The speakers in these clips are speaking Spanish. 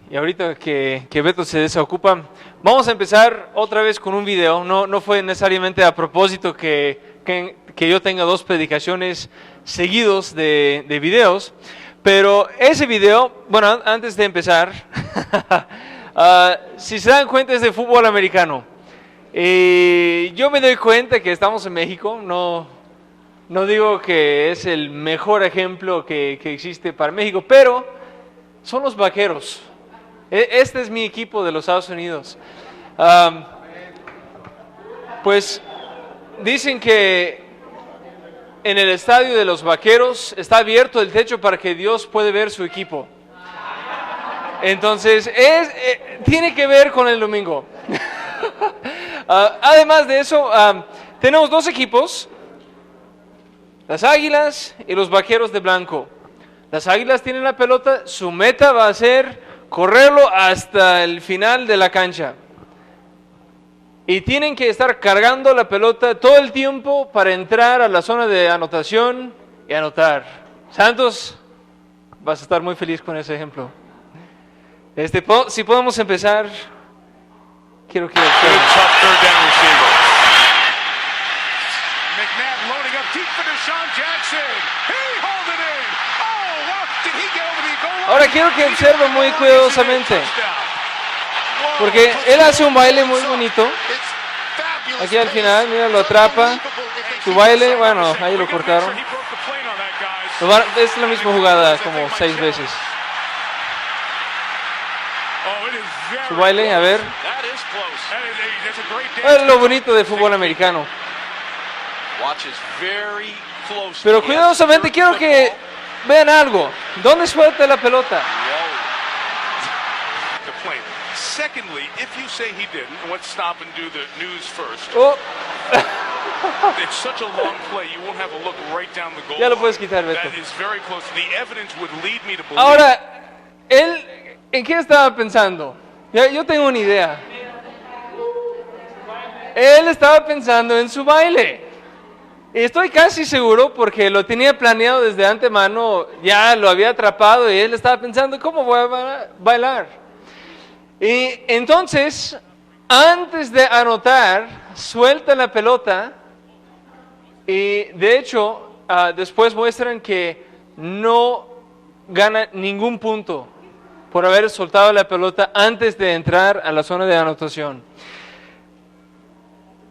Y ahorita que Beto se desocupa, vamos a empezar otra vez con un video. No fue necesariamente a propósito que yo tenga dos predicaciones seguidos de videos, pero ese video, bueno, antes de empezar, si se dan cuenta es de fútbol americano. Yo me doy cuenta que estamos en México, no digo que es el mejor ejemplo que existe para México, pero son los Vaqueros. Este es mi equipo de los Estados Unidos. Pues dicen que en el estadio de los Vaqueros está abierto el techo para que Dios pueda ver su equipo. Entonces, tiene que ver con el domingo. Además de eso, tenemos dos equipos, las Águilas y los Vaqueros de blanco. Las Águilas tienen la pelota, su meta va a ser correrlo hasta el final de la cancha. Y tienen que estar cargando la pelota todo el tiempo para entrar a la zona de anotación y anotar. Santos, vas a estar muy feliz con ese ejemplo. Si podemos empezar, quiero que... Ahora quiero que observe muy cuidadosamente, porque él hace un baile muy bonito. Aquí al final, mira, lo atrapa. Su baile, bueno, ahí lo cortaron. Es la misma jugada como 6 veces. Su baile, a ver. Es lo bonito del fútbol americano. Pero cuidadosamente quiero que vean algo. ¿Dónde suelta la pelota? Secondly, if you say he didn't, let's stop and do the news first. Oh. It's such a long play, you won't have a look right down the goal. Ya lo puedes quitar, Beto. That is very close. The evidence would lead me to believe. Ahora, él, ¿en qué estaba pensando? Yo tengo una idea. Él estaba pensando en su baile. Y estoy casi seguro porque lo tenía planeado desde antemano, ya lo había atrapado y él estaba pensando, ¿cómo voy a bailar? Y entonces, antes de anotar, suelta la pelota y de hecho, después muestran que no gana ningún punto por haber soltado la pelota antes de entrar a la zona de anotación.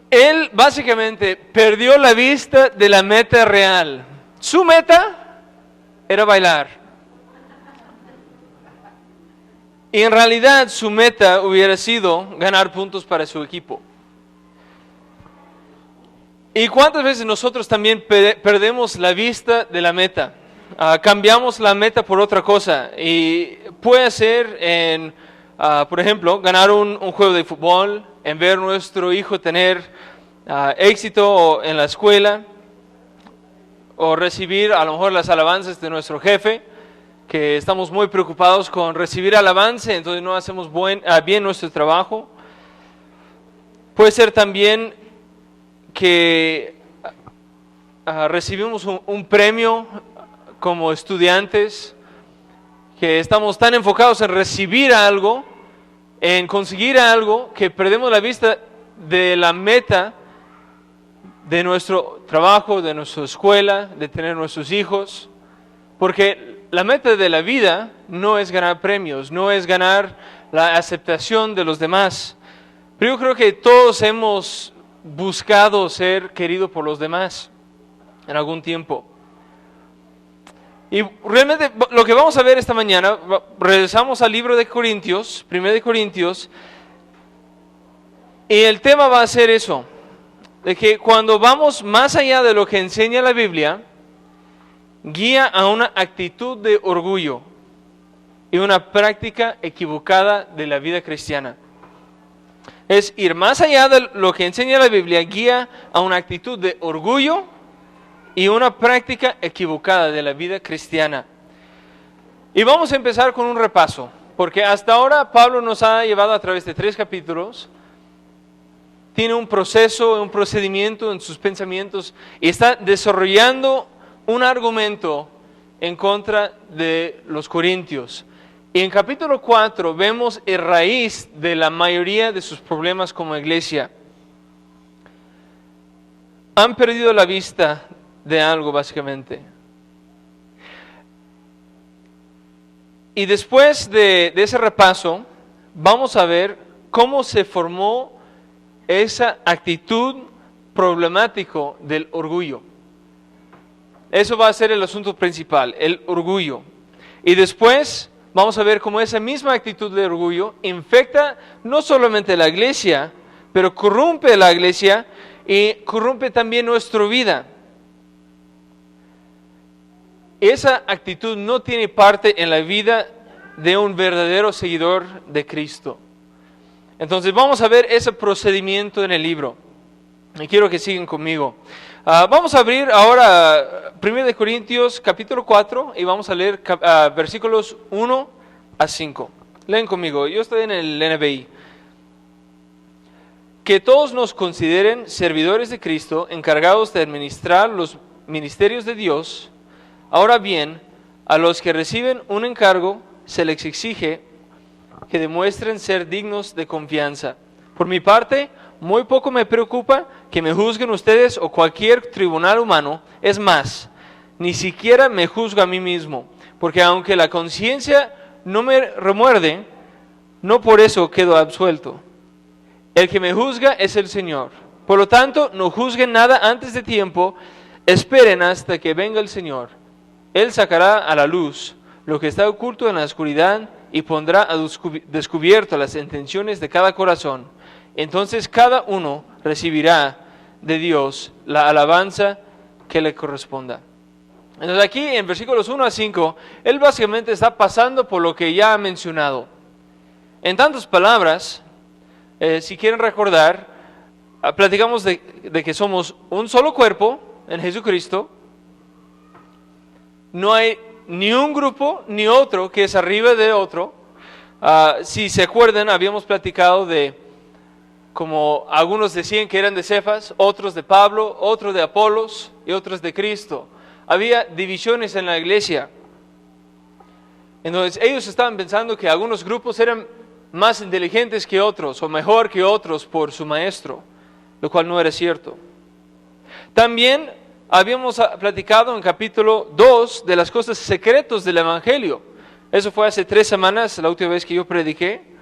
Él básicamente perdió la vista de la meta real. Su meta era bailar. Y en realidad su meta hubiera sido ganar puntos para su equipo. ¿Y cuántas veces nosotros también perdemos la vista de la meta? Cambiamos la meta por otra cosa. Y puede ser en, por ejemplo, ganar un juego de fútbol, en ver a nuestro hijo tener éxito en la escuela, o recibir a lo mejor las alabanzas de nuestro jefe, que estamos muy preocupados con recibir alabanza, entonces no hacemos bien nuestro trabajo. Puede ser también que recibimos un premio como estudiantes, que estamos tan enfocados en recibir algo, en conseguir algo, que perdemos la vista de la meta de nuestro trabajo, de nuestra escuela, de tener nuestros hijos, porque la meta de la vida no es ganar premios, no es ganar la aceptación de los demás. Pero yo creo que todos hemos buscado ser queridos por los demás en algún tiempo. Y realmente lo que vamos a ver esta mañana, regresamos al libro de Corintios, 1 de Corintios, y el tema va a ser eso, de que cuando vamos más allá de lo que enseña la Biblia, guía a una actitud de orgullo y una práctica equivocada de la vida cristiana. Es ir más allá de lo que enseña la Biblia, guía a una actitud de orgullo y una práctica equivocada de la vida cristiana. Y vamos a empezar con un repaso, porque hasta ahora Pablo nos ha llevado a través de 3 capítulos, tiene un proceso, un procedimiento en sus pensamientos y está desarrollando un argumento en contra de los corintios. Y en capítulo 4 vemos el raíz de la mayoría de sus problemas como iglesia. Han perdido la vista de algo, básicamente. Y después de ese repaso, vamos a ver cómo se formó esa actitud problemática del orgullo. Eso va a ser el asunto principal, el orgullo. Y después vamos a ver cómo esa misma actitud de orgullo infecta no solamente la iglesia, pero corrompe la iglesia y corrompe también nuestra vida. Esa actitud no tiene parte en la vida de un verdadero seguidor de Cristo. Entonces vamos a ver ese procedimiento en el libro. Y quiero que sigan conmigo. Vamos a abrir ahora 1 Corintios capítulo 4 y vamos a leer versículos 1 a 5. Leen conmigo, yo estoy en el NBI. Que todos nos consideren servidores de Cristo, encargados de administrar los ministerios de Dios. Ahora bien, a los que reciben un encargo, se les exige que demuestren ser dignos de confianza. Por mi parte, muy poco me preocupa que me juzguen ustedes o cualquier tribunal humano. Es más, ni siquiera me juzgo a mí mismo, porque aunque la conciencia no me remuerde, no por eso quedo absuelto. El que me juzga es el Señor. Por lo tanto, no juzguen nada antes de tiempo, esperen hasta que venga el Señor. Él sacará a la luz lo que está oculto en la oscuridad y pondrá a descubierto las intenciones de cada corazón. Entonces cada uno recibirá de Dios la alabanza que le corresponda. Entonces aquí en versículos 1 a 5, él básicamente está pasando por lo que ya ha mencionado. En tantas palabras, si quieren recordar, platicamos de que somos un solo cuerpo en Jesucristo. No hay ni un grupo ni otro que es arriba de otro. Si se acuerdan, habíamos platicado de como algunos decían que eran de Cefas, otros de Pablo, otros de Apolos y otros de Cristo. Había divisiones en la iglesia. Entonces ellos estaban pensando que algunos grupos eran más inteligentes que otros o mejor que otros por su maestro, lo cual no era cierto. También habíamos platicado en capítulo 2 de las cosas secretas del Evangelio. Eso fue hace 3 semanas, la última vez que yo prediqué.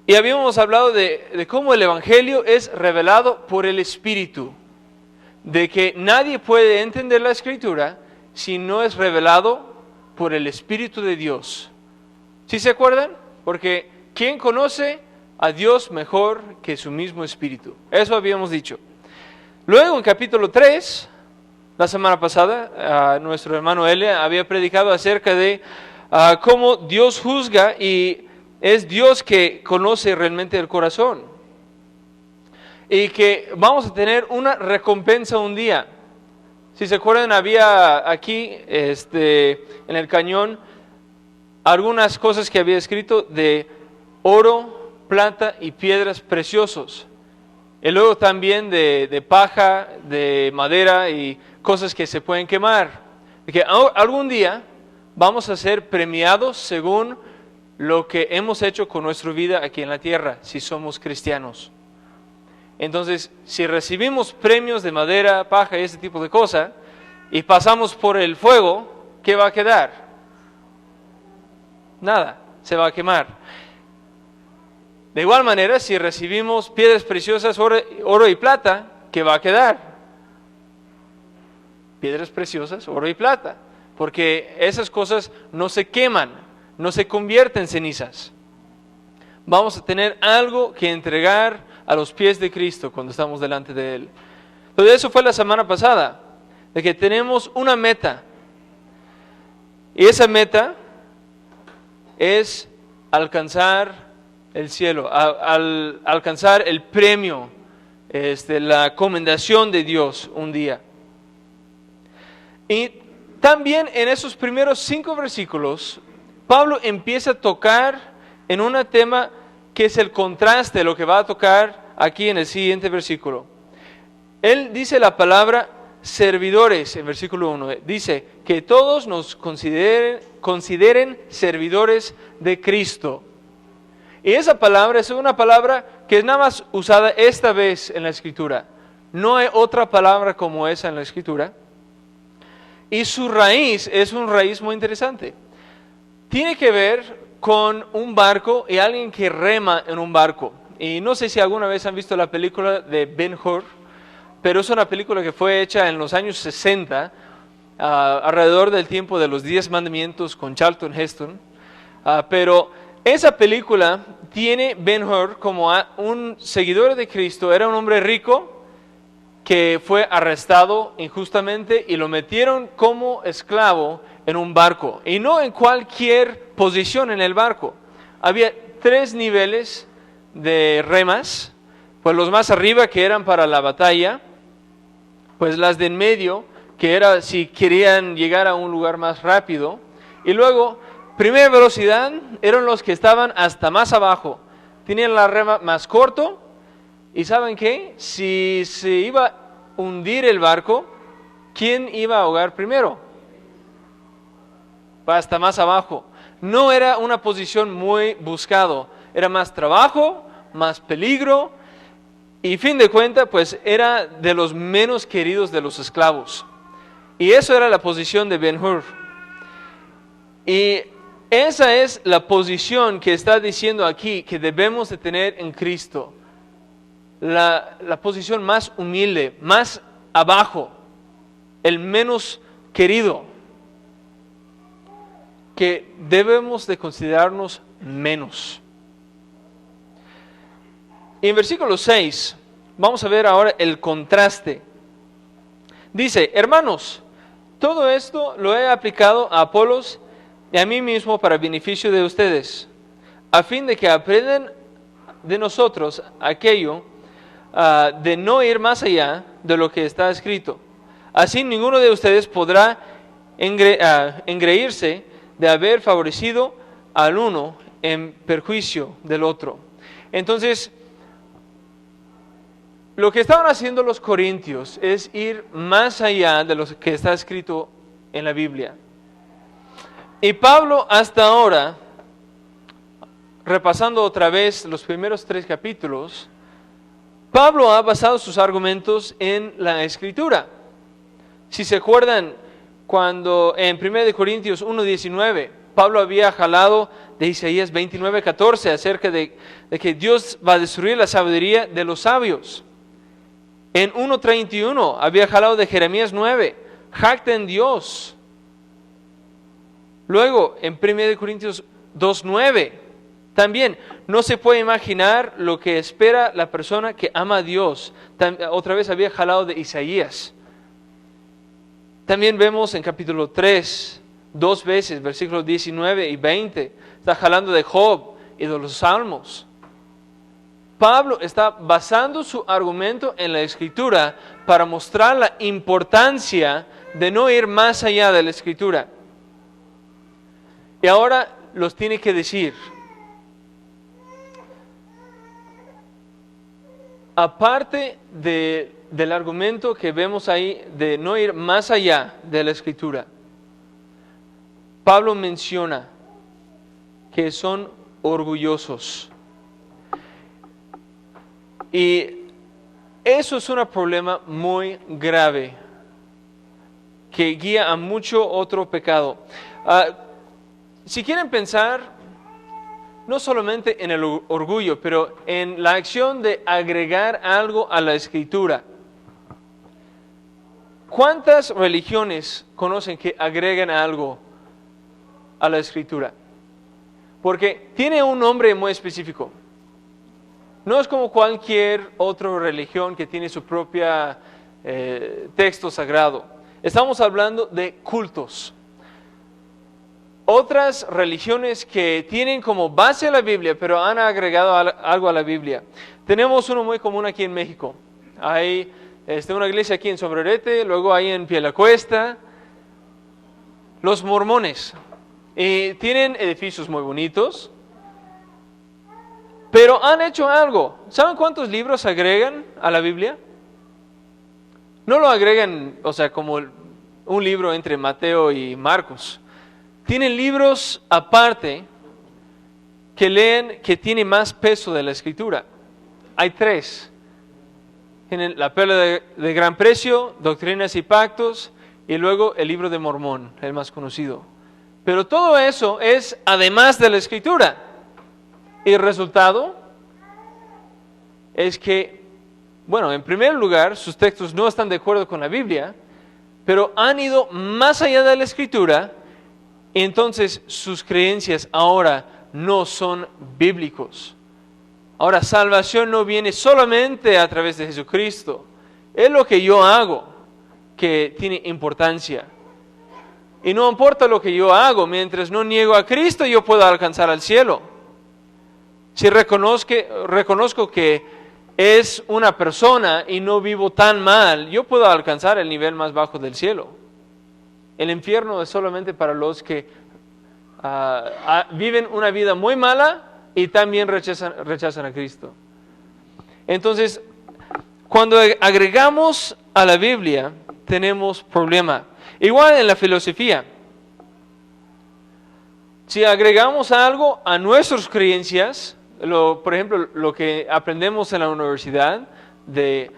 Y habíamos hablado de cómo el Evangelio es revelado por el Espíritu. De que nadie puede entender la Escritura si no es revelado por el Espíritu de Dios. ¿Sí se acuerdan? Porque ¿quién conoce a Dios mejor que su mismo Espíritu? Eso habíamos dicho. Luego en capítulo 3, la semana pasada, nuestro hermano L había predicado acerca de cómo Dios juzga y es Dios que conoce realmente el corazón. Y que vamos a tener una recompensa un día. Si se acuerdan, había aquí en el cañón algunas cosas que había escrito de oro, plata y piedras preciosos. Y luego también de paja, de madera y cosas que se pueden quemar. Que algún día vamos a ser premiados según lo que hemos hecho con nuestra vida aquí en la tierra, si somos cristianos. Entonces, si recibimos premios de madera, paja y ese tipo de cosas, y pasamos por el fuego, ¿qué va a quedar? Nada, se va a quemar. De igual manera, si recibimos piedras preciosas, oro y plata, ¿qué va a quedar? Piedras preciosas, oro y plata, porque esas cosas no se queman, no se convierten en cenizas. Vamos a tener algo que entregar a los pies de Cristo cuando estamos delante de Él. Entonces eso fue la semana pasada, de que tenemos una meta. Y esa meta es alcanzar el cielo, alcanzar el premio, la comendación de Dios un día. Y también en esos primeros 5 versículos, Pablo empieza a tocar en un tema que es el contraste de lo que va a tocar aquí en el siguiente versículo. Él dice la palabra servidores, en versículo 1, dice que todos nos consideren servidores de Cristo. Y esa palabra es una palabra que es nada más usada esta vez en la Escritura. No hay otra palabra como esa en la Escritura. Y su raíz es una raíz muy interesante. Tiene que ver con un barco y alguien que rema en un barco. Y no sé si alguna vez han visto la película de Ben-Hur, pero es una película que fue hecha en los años 60, alrededor del tiempo de los 10 mandamientos con Charlton Heston. Pero esa película tiene Ben-Hur como un seguidor de Cristo, era un hombre rico que fue arrestado injustamente y lo metieron como esclavo en un barco, y no en cualquier posición en el barco. Había 3 niveles de remas, pues los más arriba que eran para la batalla, pues las de en medio que era si querían llegar a un lugar más rápido, y luego primera velocidad eran los que estaban hasta más abajo, tenían la rema más corto, y ¿saben qué? Si se iba a hundir el barco, ¿quién iba a ahogar primero? Hasta más abajo. No era una posición muy buscado, era más trabajo, más peligro, y fin de cuentas, pues era de los menos queridos de los esclavos. Y eso era la posición de Ben-Hur. Y esa es la posición que está diciendo aquí que debemos de tener en Cristo. La posición más humilde, más abajo, el menos querido, que debemos de considerarnos menos. Y en versículo 6, vamos a ver ahora el contraste. Dice, hermanos, todo esto lo he aplicado a Apolos y a mí mismo para beneficio de ustedes, a fin de que aprendan de nosotros aquello de no ir más allá de lo que está escrito. Así ninguno de ustedes podrá engreírse de haber favorecido al uno en perjuicio del otro. Entonces, lo que estaban haciendo los corintios es ir más allá de lo que está escrito en la Biblia. Y Pablo hasta ahora, repasando otra vez los primeros 3 capítulos, Pablo ha basado sus argumentos en la Escritura. Si se acuerdan, cuando en 1 Corintios 1:19, Pablo había jalado de Isaías 29:14 acerca de que Dios va a destruir la sabiduría de los sabios. En 1:31 había jalado de Jeremías 9, jacta en Dios. Luego, en 1 Corintios 2:9, también no se puede imaginar lo que espera la persona que ama a Dios. Otra vez había jalado de Isaías. También vemos en capítulo 3, 2 veces, versículos 19 y 20, está jalando de Job y de los Salmos. Pablo está basando su argumento en la Escritura para mostrar la importancia de no ir más allá de la Escritura. Y ahora los tiene que decir. Aparte del argumento que vemos ahí de no ir más allá de la Escritura, Pablo menciona que son orgullosos. Y eso es un problema muy grave que guía a mucho otro pecado. Si quieren pensar no solamente en el orgullo, pero en la acción de agregar algo a la Escritura. ¿Cuántas religiones conocen que agregan algo a la Escritura? Porque tiene un nombre muy específico. No es como cualquier otra religión que tiene su propio texto sagrado. Estamos hablando de cultos. Otras religiones que tienen como base a la Biblia, pero han agregado algo a la Biblia. Tenemos uno muy común aquí en México. Hay una iglesia aquí en Sombrerete, luego hay en Piedecuesta, los mormones. Y tienen edificios muy bonitos, pero han hecho algo. ¿Saben cuántos libros agregan a la Biblia? no lo agregan, o sea, como un libro entre Mateo y Marcos. Tienen libros aparte que leen que tiene más peso de la Escritura. Hay 3. Tienen la perla de gran precio, Doctrinas y Pactos, y luego el libro de Mormón, el más conocido. Pero todo eso es además de la Escritura. Y el resultado es que, bueno, en primer lugar, sus textos no están de acuerdo con la Biblia, pero han ido más allá de la Escritura, y entonces sus creencias ahora no son bíblicos. Ahora, salvación no viene solamente a través de Jesucristo. Es lo que yo hago que tiene importancia. Y no importa lo que yo hago, mientras no niego a Cristo, yo puedo alcanzar al cielo. Si reconozco que es una persona y no vivo tan mal, yo puedo alcanzar el nivel más bajo del cielo. El infierno es solamente para los que viven una vida muy mala y también rechazan a Cristo. Entonces, cuando agregamos a la Biblia, tenemos problema. Igual en la filosofía. Si agregamos algo a nuestras creencias, por ejemplo, lo que aprendemos en la universidad de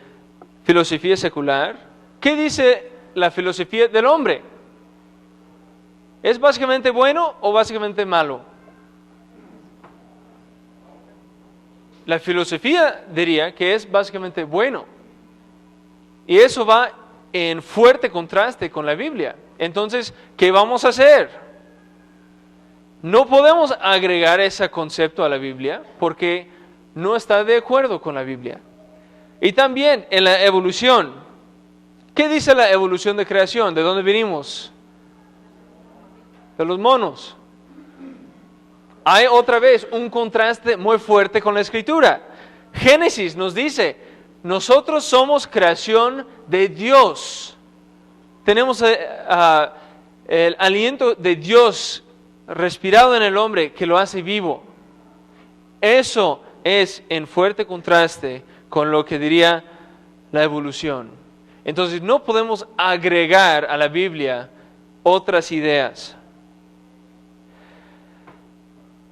filosofía secular, ¿qué dice la filosofía del hombre? ¿Es básicamente bueno o básicamente malo? La filosofía diría que es básicamente bueno. Y eso va en fuerte contraste con la Biblia. Entonces, ¿qué vamos a hacer? No podemos agregar ese concepto a la Biblia porque no está de acuerdo con la Biblia. Y también en la evolución. ¿Qué dice la evolución de creación? ¿De dónde venimos? De los monos. Hay otra vez un contraste muy fuerte con la Escritura. Génesis nos dice, nosotros somos creación de Dios. Tenemos el aliento de Dios respirado en el hombre que lo hace vivo. Eso es en fuerte contraste con lo que diría la evolución. Entonces no podemos agregar a la Biblia otras ideas.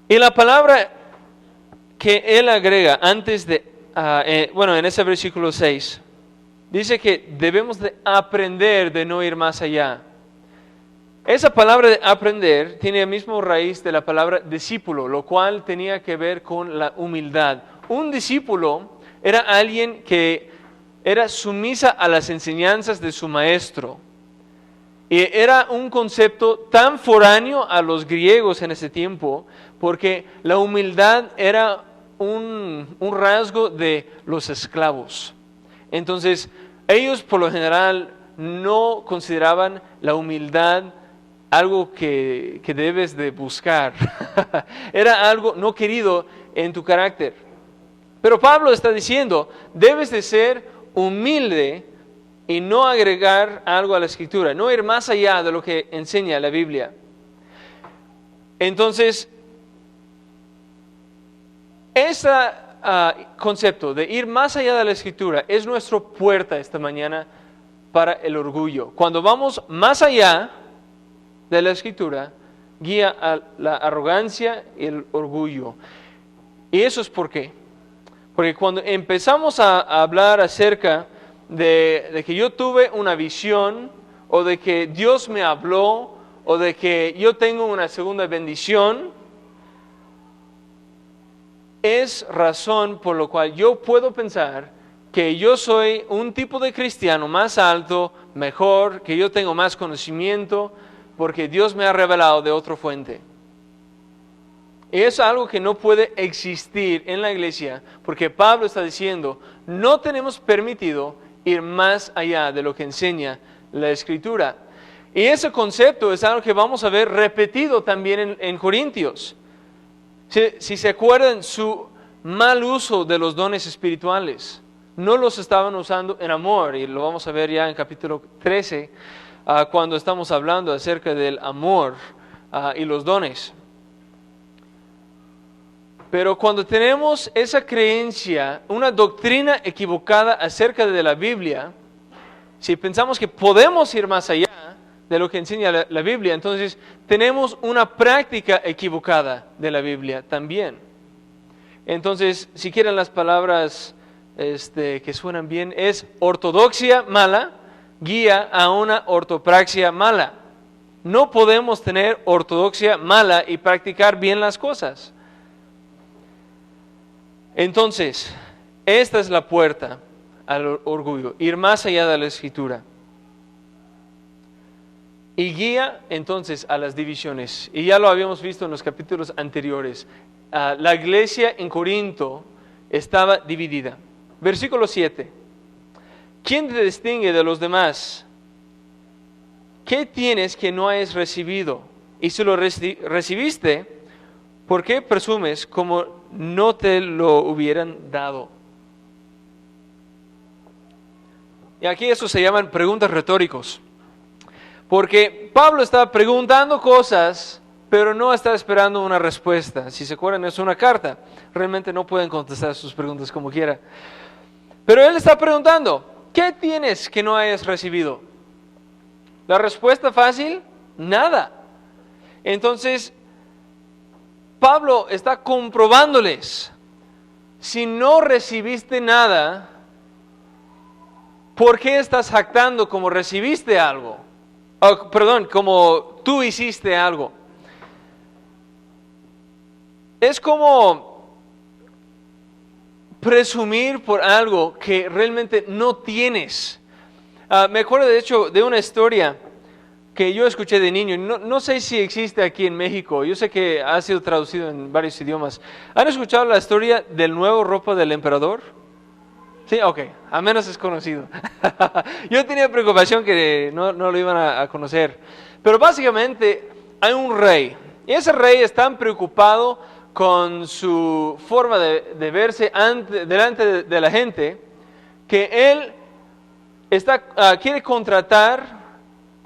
Y la palabra que él agrega antes de, en ese versículo 6, dice que debemos de aprender de no ir más allá. Esa palabra de aprender tiene el mismo raíz de la palabra discípulo, lo cual tenía que ver con la humildad. Un discípulo era alguien que era sumisa a las enseñanzas de su maestro. Y era un concepto tan foráneo a los griegos en ese tiempo, porque la humildad era un rasgo de los esclavos. Entonces, ellos por lo general no consideraban la humildad algo que debes de buscar. Era algo no querido en tu carácter. Pero Pablo está diciendo, debes de ser humilde y no agregar algo a la Escritura, no ir más allá de lo que enseña la Biblia. Entonces, ese concepto de ir más allá de la Escritura es nuestra puerta esta mañana para el orgullo. Cuando vamos más allá de la Escritura, guía a la arrogancia y el orgullo. ¿Y eso es por qué? Porque cuando empezamos a hablar acerca de que yo tuve una visión, o de que Dios me habló, o de que yo tengo una segunda bendición, es razón por la cual yo puedo pensar que yo soy un tipo de cristiano más alto, mejor, que yo tengo más conocimiento, porque Dios me ha revelado de otra fuente. Y eso es algo que no puede existir en la iglesia, porque Pablo está diciendo, no tenemos permitido ir más allá de lo que enseña la Escritura. Y ese concepto es algo que vamos a ver repetido también en Corintios. Si se acuerdan, su mal uso de los dones espirituales, no los estaban usando en amor, y lo vamos a ver ya en capítulo 13, cuando estamos hablando acerca del amor y los dones. Pero cuando tenemos esa creencia, una doctrina equivocada acerca de la Biblia, Si pensamos que podemos ir más allá de lo que enseña la Biblia, entonces tenemos una práctica equivocada de la Biblia también. Entonces, si quieren las palabras que suenan bien, es ortodoxia mala, guía a una ortopraxia mala. No podemos tener ortodoxia mala y practicar bien las cosas. Entonces, esta es la puerta al orgullo, ir más allá de la Escritura. Y guía entonces a las divisiones. Y ya lo habíamos visto en los capítulos anteriores. La iglesia en Corinto estaba dividida. Versículo 7. ¿Quién te distingue de los demás? ¿Qué tienes que no hayas recibido? Y si lo recibiste, ¿por qué presumes como no te lo hubieran dado? Y aquí eso se llaman preguntas retóricos. Porque Pablo está preguntando cosas, pero no está esperando una respuesta. Si se acuerdan, es una carta. Realmente no pueden contestar sus preguntas como quiera. Pero él está preguntando, ¿qué tienes que no hayas recibido? La respuesta fácil, nada. Entonces, Pablo está comprobándoles, si no recibiste nada, ¿por qué estás jactando como recibiste algo? Como tú hiciste algo. Es como presumir por algo que realmente no tienes. Me acuerdo de hecho de una historia que yo escuché de niño. No sé si existe aquí en México. Yo sé que ha sido traducido en varios idiomas. ¿Han escuchado la historia del nuevo ropa del emperador? Sí, ok, al menos es conocido. Yo tenía preocupación que no lo iban a conocer. Pero básicamente hay un rey. Y ese rey es tan preocupado con su forma de verse delante de la gente, que él quiere contratar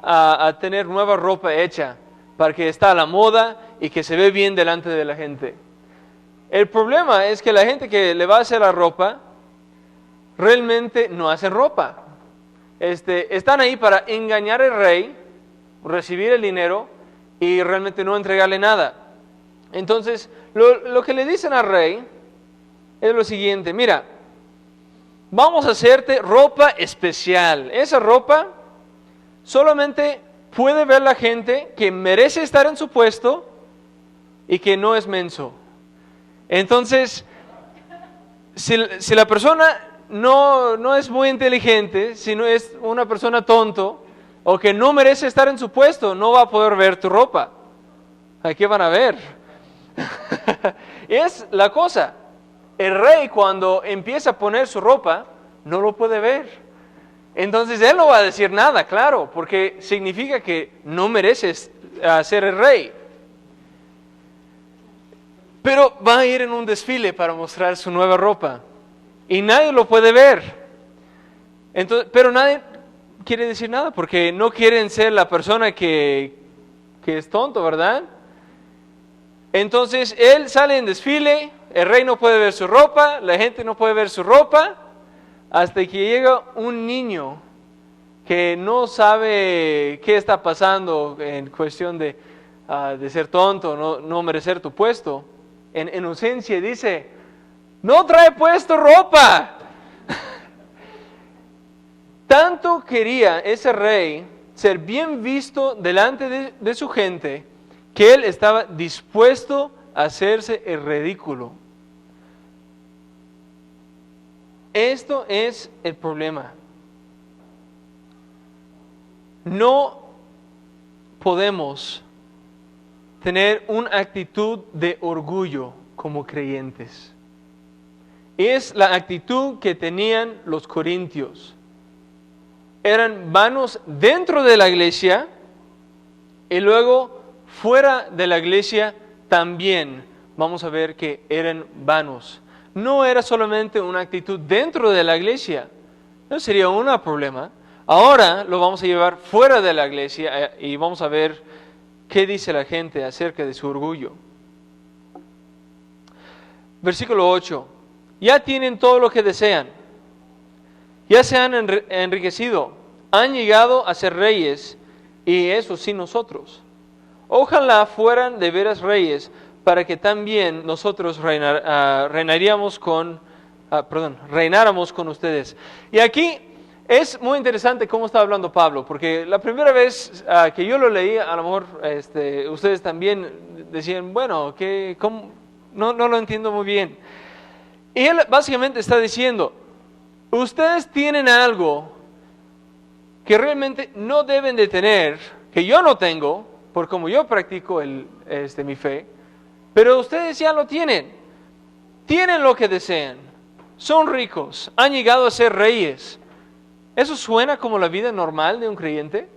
a tener nueva ropa hecha para que está a la moda y que se ve bien delante de la gente. El problema es que la gente que le va a hacer la ropa realmente no hacen ropa. Están ahí para engañar al rey, recibir el dinero y realmente no entregarle nada. Entonces, lo que le dicen al rey es lo siguiente: mira, vamos a hacerte ropa especial. Esa ropa solamente puede ver la gente que merece estar en su puesto y que no es menso. Entonces, si la persona no es muy inteligente, si no es una persona tonto o que no merece estar en su puesto, no va a poder ver tu ropa. ¿A qué van a ver? Es la cosa. El rey, cuando empieza a poner su ropa, no lo puede ver. Entonces él no va a decir nada, claro, porque significa que no mereces ser el rey. Pero va a ir en un desfile para mostrar su nueva ropa y nadie lo puede ver. Entonces, pero nadie quiere decir nada porque no quieren ser la persona que es tonto, ¿verdad? Entonces él sale en desfile, el rey no puede ver su ropa, la gente no puede ver su ropa, hasta que llega un niño que no sabe qué está pasando en cuestión de ser tonto, no merecer tu puesto. En inocencia dice: no trae puesto ropa. Tanto quería ese rey ser bien visto delante de su gente, que él estaba dispuesto a hacerse el ridículo. Esto es el problema. No podemos tener una actitud de orgullo como creyentes. Es la actitud que tenían los corintios. Eran vanos dentro de la iglesia y luego fuera de la iglesia también vamos a ver que eran vanos. No era solamente una actitud dentro de la iglesia, no sería un problema. Ahora lo vamos a llevar fuera de la iglesia y vamos a ver qué dice la gente acerca de su orgullo. Versículo 8. Ya tienen todo lo que desean, ya se han enriquecido, han llegado a ser reyes, y eso sí nosotros. Ojalá fueran de veras reyes, para que también nosotros reináramos con ustedes. Y aquí es muy interesante cómo está hablando Pablo, porque la primera vez que yo lo leí, a lo mejor ustedes también decían, bueno, ¿cómo? No lo entiendo muy bien. Y él básicamente está diciendo, ustedes tienen algo que realmente no deben de tener, que yo no tengo, por como yo practico mi fe, pero ustedes ya lo tienen. Tienen lo que desean. Son ricos. Han llegado a ser reyes. ¿Eso suena como la vida normal de un creyente?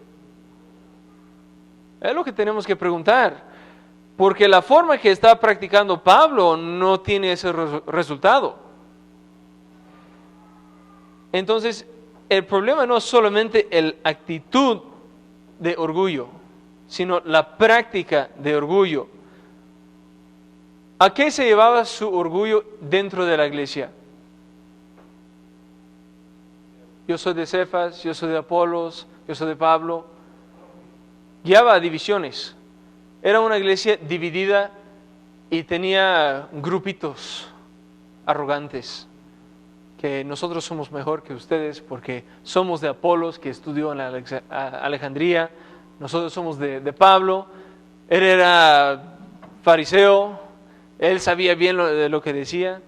Es lo que tenemos que preguntar. Porque la forma que está practicando Pablo no tiene ese resultado. Entonces, el problema no es solamente la actitud de orgullo, sino la práctica de orgullo. ¿A qué se llevaba su orgullo dentro de la iglesia? Yo soy de Cefas, yo soy de Apolos, yo soy de Pablo. Guiaba a divisiones. Era una iglesia dividida y tenía grupitos arrogantes. Que nosotros somos mejor que ustedes porque somos de Apolos, que estudió en Alejandría. Nosotros somos de Pablo. Él era fariseo. Él sabía bien de lo que decía.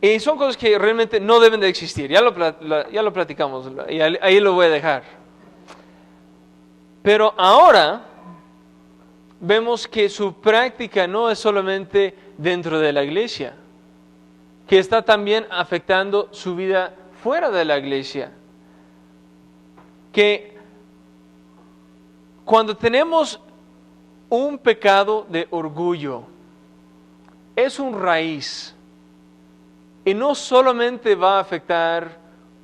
Y son cosas que realmente no deben de existir. Ya lo platicamos y ahí lo voy a dejar. Pero ahora vemos que su práctica no es solamente dentro de la iglesia, que está también afectando su vida fuera de la iglesia. Que cuando tenemos un pecado de orgullo, es un raíz. Y no solamente va a afectar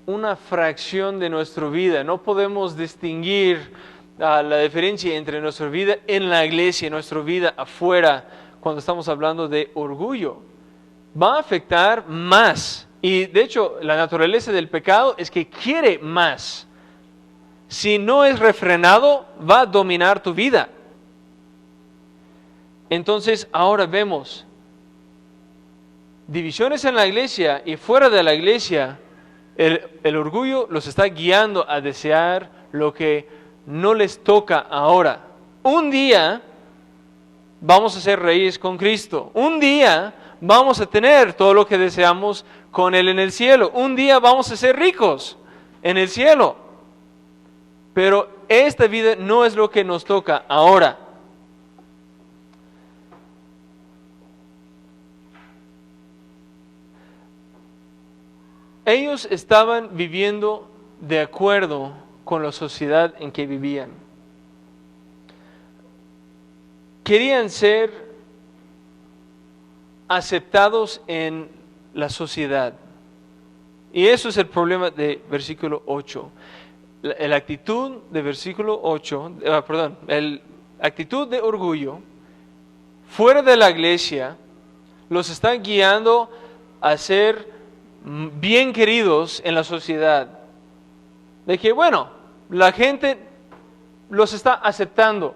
una fracción de nuestra vida. No podemos distinguir la diferencia entre nuestra vida en la iglesia y nuestra vida afuera cuando estamos hablando de orgullo. Va a afectar más. Y de hecho, la naturaleza del pecado es que quiere más. Si no es refrenado, va a dominar tu vida. Entonces, ahora vemos divisiones en la iglesia y fuera de la iglesia. El orgullo los está guiando a desear lo que no les toca ahora. Un día vamos a ser reyes con Cristo. Un día vamos a tener todo lo que deseamos con Él en el cielo. Un día vamos a ser ricos en el cielo. Pero esta vida no es lo que nos toca ahora. Ellos estaban viviendo de acuerdo con la sociedad en que vivían. Querían ser aceptados en la sociedad. Y eso es el problema de versículo 8. La actitud de versículo 8, la actitud de orgullo fuera de la iglesia los está guiando a ser bien queridos en la sociedad. De que, bueno, la gente los está aceptando.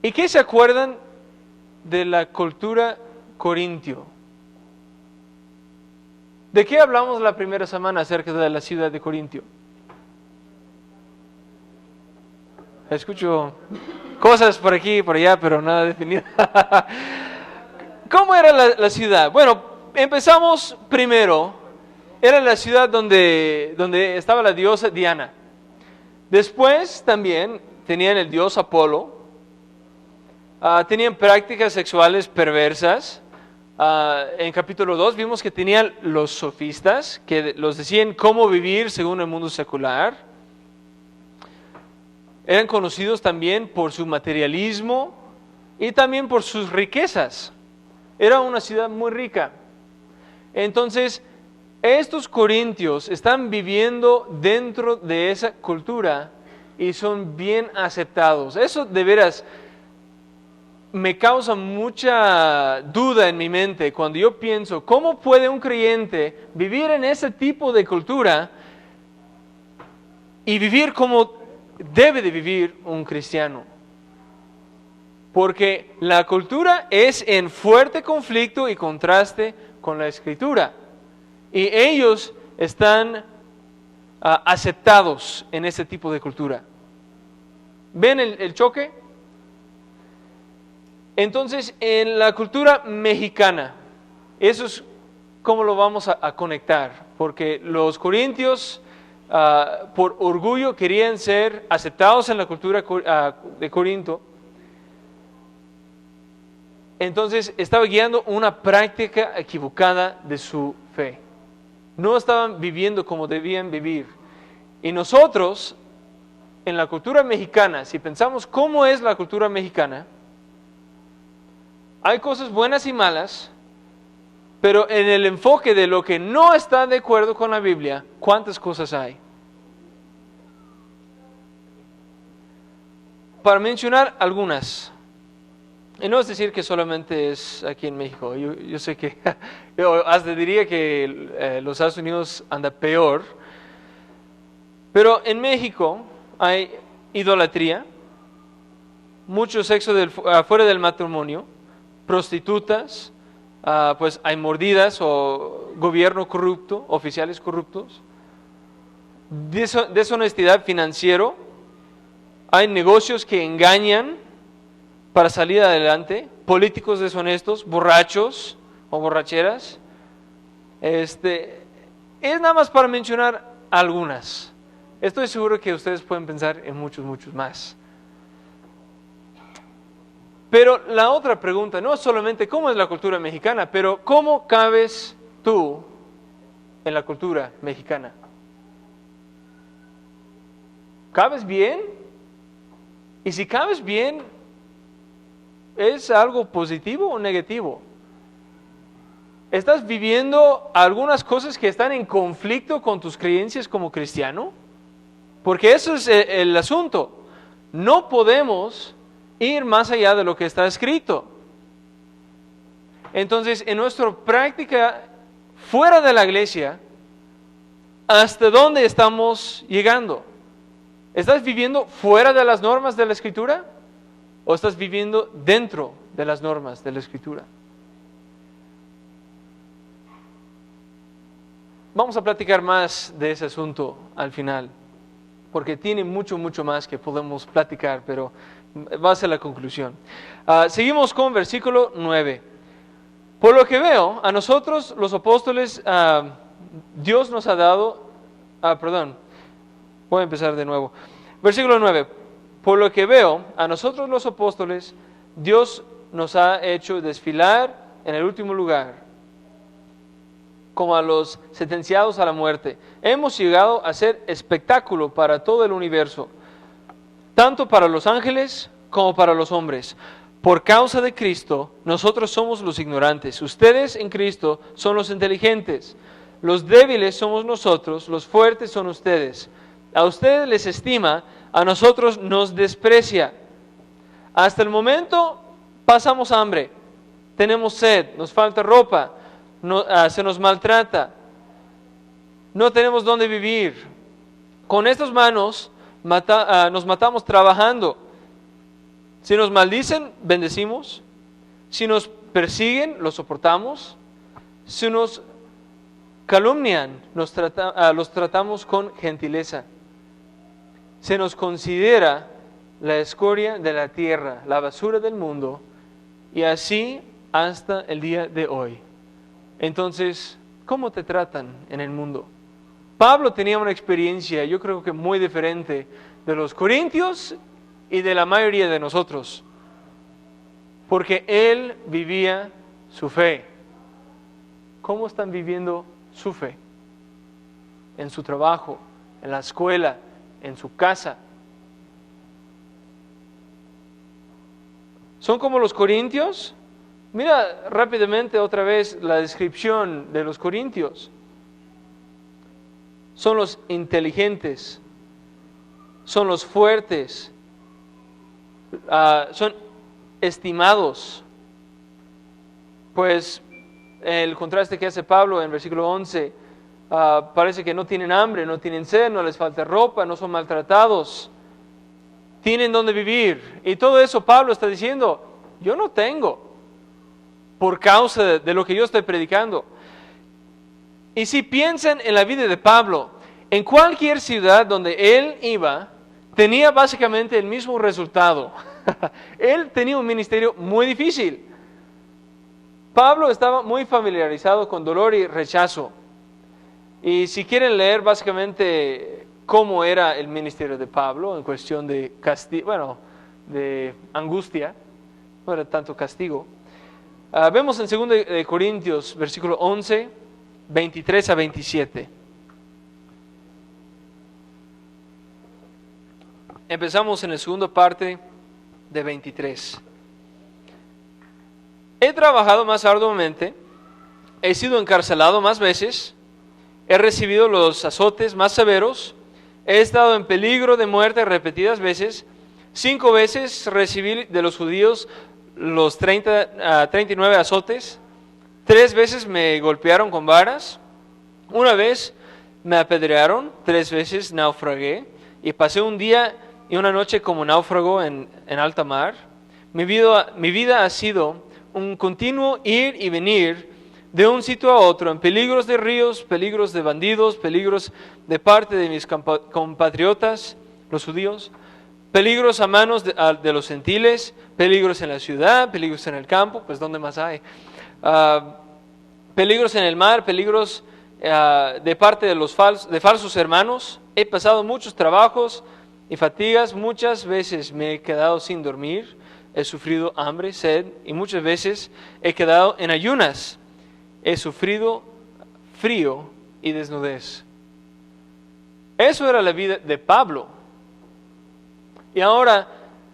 ¿Y qué se acuerdan de la cultura corintio? ¿De qué hablamos la primera semana acerca de la ciudad de Corintio? Escucho cosas por aquí y por allá, pero nada definido. ¿Cómo era la ciudad? Bueno, empezamos primero. Era la ciudad donde estaba la diosa Diana. Después también tenían el dios Apolo. Tenían prácticas sexuales perversas. En capítulo 2 vimos que tenían los sofistas, que los decían cómo vivir según el mundo secular. Eran conocidos también por su materialismo y también por sus riquezas. Era una ciudad muy rica. Entonces, estos corintios están viviendo dentro de esa cultura y son bien aceptados. Eso de veras me causa mucha duda en mi mente cuando yo pienso, ¿cómo puede un creyente vivir en ese tipo de cultura y vivir como debe de vivir un cristiano. Porque la cultura es en fuerte conflicto y contraste con la Escritura. Y ellos están aceptados en ese tipo de cultura. ¿Ven el choque? Entonces, en la cultura mexicana, eso es cómo lo vamos a conectar. Porque los corintios, por orgullo, querían ser aceptados en la cultura de Corinto. Entonces estaba guiando una práctica equivocada de su fe. No estaban viviendo como debían vivir. Y nosotros, en la cultura mexicana, si pensamos cómo es la cultura mexicana, hay cosas buenas y malas, pero en el enfoque de lo que no está de acuerdo con la Biblia, ¿cuántas cosas hay? Para mencionar algunas. Y no es decir que solamente es aquí en México. Yo sé que, yo hasta diría que los Estados Unidos anda peor. Pero en México hay idolatría, mucho sexo fuera del matrimonio, prostitutas, pues hay mordidas o gobierno corrupto, oficiales corruptos, deshonestidad financiero, hay negocios que engañan para salir adelante, políticos deshonestos, borrachos o borracheras. Es nada más para mencionar algunas. Estoy seguro que ustedes pueden pensar en muchos más. Pero la otra pregunta no es solamente cómo es la cultura mexicana, pero cómo cabes tú en la cultura mexicana. ¿Cabes bien? Y si cabes bien, ¿es algo positivo o negativo? ¿Estás viviendo algunas cosas que están en conflicto con tus creencias como cristiano? Porque eso es el asunto. No podemos ir más allá de lo que está escrito. Entonces, en nuestra práctica fuera de la iglesia, ¿hasta dónde estamos llegando? ¿Estás viviendo fuera de las normas de la Escritura? ¿O estás viviendo dentro de las normas de la Escritura? Vamos a platicar más de ese asunto al final, porque tiene mucho más que podemos platicar, pero va a ser la conclusión. Seguimos con versículo 9. Por lo que veo, a nosotros los apóstoles, Dios nos ha dado, voy a empezar de nuevo. Versículo 9. Por lo que veo, a nosotros los apóstoles, Dios nos ha hecho desfilar en el último lugar, como a los sentenciados a la muerte. Hemos llegado a ser espectáculo para todo el universo, tanto para los ángeles como para los hombres. Por causa de Cristo, nosotros somos los ignorantes. Ustedes en Cristo son los inteligentes. Los débiles somos nosotros, los fuertes son ustedes. A ustedes les estima, a nosotros nos desprecia. Hasta el momento pasamos hambre, tenemos sed, nos falta ropa, se nos maltrata, no tenemos dónde vivir. Con estas manos nos matamos trabajando. Si nos maldicen, bendecimos. Si nos persiguen, los soportamos. Si nos calumnian, los tratamos con gentileza. Se nos considera la escoria de la tierra, la basura del mundo, y así hasta el día de hoy. Entonces, ¿cómo te tratan en el mundo? Pablo tenía una experiencia, yo creo que muy diferente de los corintios y de la mayoría de nosotros, porque él vivía su fe. ¿Cómo están viviendo su fe? En su trabajo, en la escuela, en su casa. ¿Son como los corintios? Mira rápidamente otra vez la descripción de los corintios. Son los inteligentes, son los fuertes, son estimados. Pues el contraste que hace Pablo en versículo 11, parece que no tienen hambre, no tienen sed, no les falta ropa, no son maltratados, tienen donde vivir. Y todo eso Pablo está diciendo, yo no tengo, por causa de lo que yo estoy predicando. Y si piensan en la vida de Pablo, en cualquier ciudad donde él iba, tenía básicamente el mismo resultado. Él tenía un ministerio muy difícil. Pablo estaba muy familiarizado con dolor y rechazo. Y si quieren leer básicamente cómo era el ministerio de Pablo en cuestión de castigo, de angustia, no era tanto castigo. Vemos en 2 de Corintios, versículo 11, 23 a 27. Empezamos en la segunda parte de 23. He trabajado más arduamente, he sido encarcelado más veces, he recibido los azotes más severos, he estado en peligro de muerte repetidas veces, 5 veces recibí de los judíos los 39 azotes, 3 veces me golpearon con varas, 1 vez me apedrearon, 3 veces naufragué y pasé un día y una noche como náufrago en alta mar. Mi vida ha sido un continuo ir y venir de un sitio a otro, en peligros de ríos, peligros de bandidos, peligros de parte de mis compatriotas, los judíos, peligros a manos de los gentiles, peligros en la ciudad, peligros en el campo, pues ¿dónde más hay? Peligros en el mar, peligros de parte de falsos hermanos. He pasado muchos trabajos y fatigas, muchas veces me he quedado sin dormir, he sufrido hambre, sed y muchas veces he quedado en ayunas. He sufrido frío y desnudez. Eso era la vida de Pablo. Y ahora,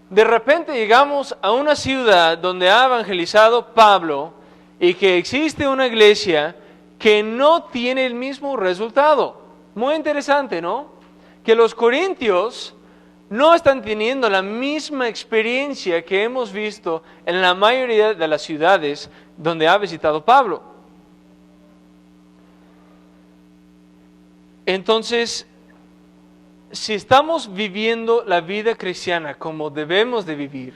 de repente llegamos a una ciudad donde ha evangelizado Pablo y que existe una iglesia que no tiene el mismo resultado. Muy interesante, ¿no? Que los corintios no están teniendo la misma experiencia que hemos visto en la mayoría de las ciudades donde ha visitado Pablo. Entonces, si estamos viviendo la vida cristiana como debemos de vivir,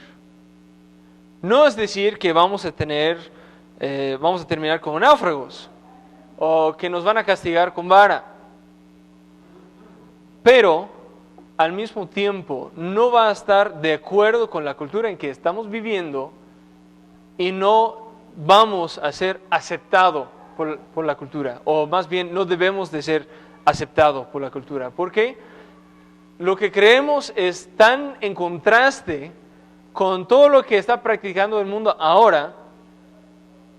no es decir que vamos a terminar como náufragos o que nos van a castigar con vara, pero al mismo tiempo no va a estar de acuerdo con la cultura en que estamos viviendo y no vamos a ser aceptados por la cultura, o más bien no debemos de ser aceptados por la cultura. ¿Por qué? Lo que creemos es tan en contraste con todo lo que está practicando el mundo ahora,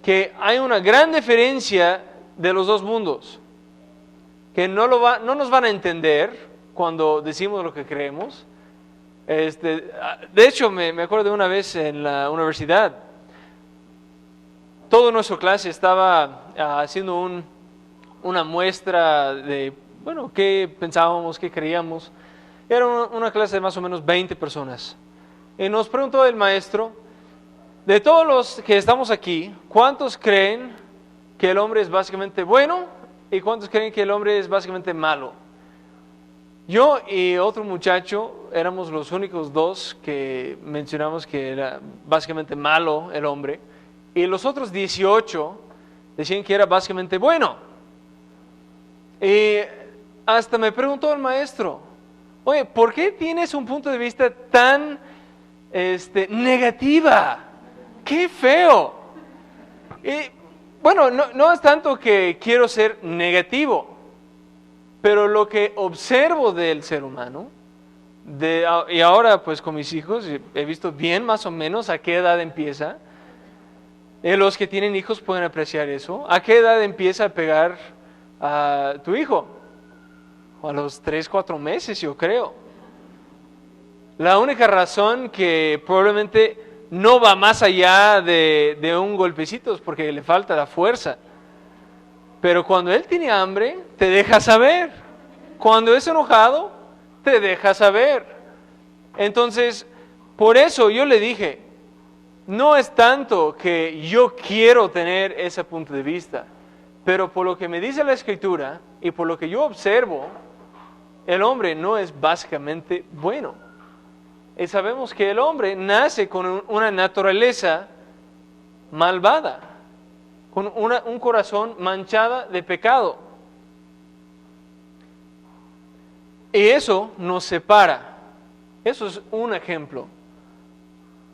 que hay una gran diferencia de los dos mundos, que no nos van a entender cuando decimos lo que creemos. De hecho, me acuerdo de una vez en la universidad, toda nuestra clase estaba haciendo una muestra de, qué pensábamos, qué creíamos. Era una clase de más o menos 20 personas. Y nos preguntó el maestro, de todos los que estamos aquí, ¿cuántos creen que el hombre es básicamente bueno y cuántos creen que el hombre es básicamente malo? Yo y otro muchacho éramos los únicos 2 que mencionamos que era básicamente malo el hombre, y los otros 18 decían que era básicamente bueno. Y hasta me preguntó el maestro, oye, ¿por qué tienes un punto de vista tan negativa? ¡Qué feo! Y no es tanto que quiero ser negativo, pero lo que observo del ser humano, y ahora pues con mis hijos, he visto bien más o menos a qué edad empieza. Los que tienen hijos pueden apreciar eso. ¿A qué edad empieza a pegar a tu hijo? A los 3, 4 meses, yo creo. La única razón que probablemente no va más allá de un golpecito es porque le falta la fuerza. Pero cuando él tiene hambre, te deja saber. Cuando es enojado, te deja saber. Entonces, por eso yo le dije, no es tanto que yo quiero tener ese punto de vista, pero por lo que me dice la Escritura, y por lo que yo observo, el hombre no es básicamente bueno. Y sabemos que el hombre nace con una naturaleza malvada, con un corazón manchada de pecado. Y eso nos separa. Eso es un ejemplo.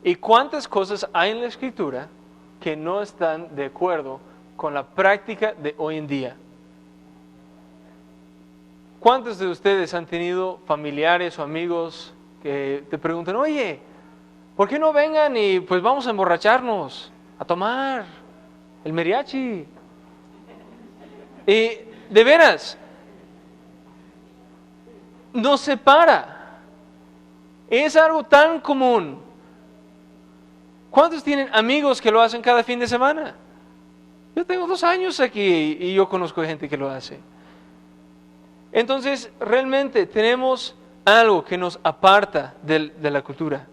¿Y cuántas cosas hay en la Escritura que no están de acuerdo con la práctica de hoy en día? ¿Cuántos de ustedes han tenido familiares o amigos que te preguntan, oye, ¿por qué no vengan y pues vamos a emborracharnos, a tomar el mariachi? Y de veras, nos separa. Es algo tan común. ¿Cuántos tienen amigos que lo hacen cada fin de semana? Yo tengo 2 años aquí y yo conozco gente que lo hace. Entonces, realmente tenemos algo que nos aparta de la cultura.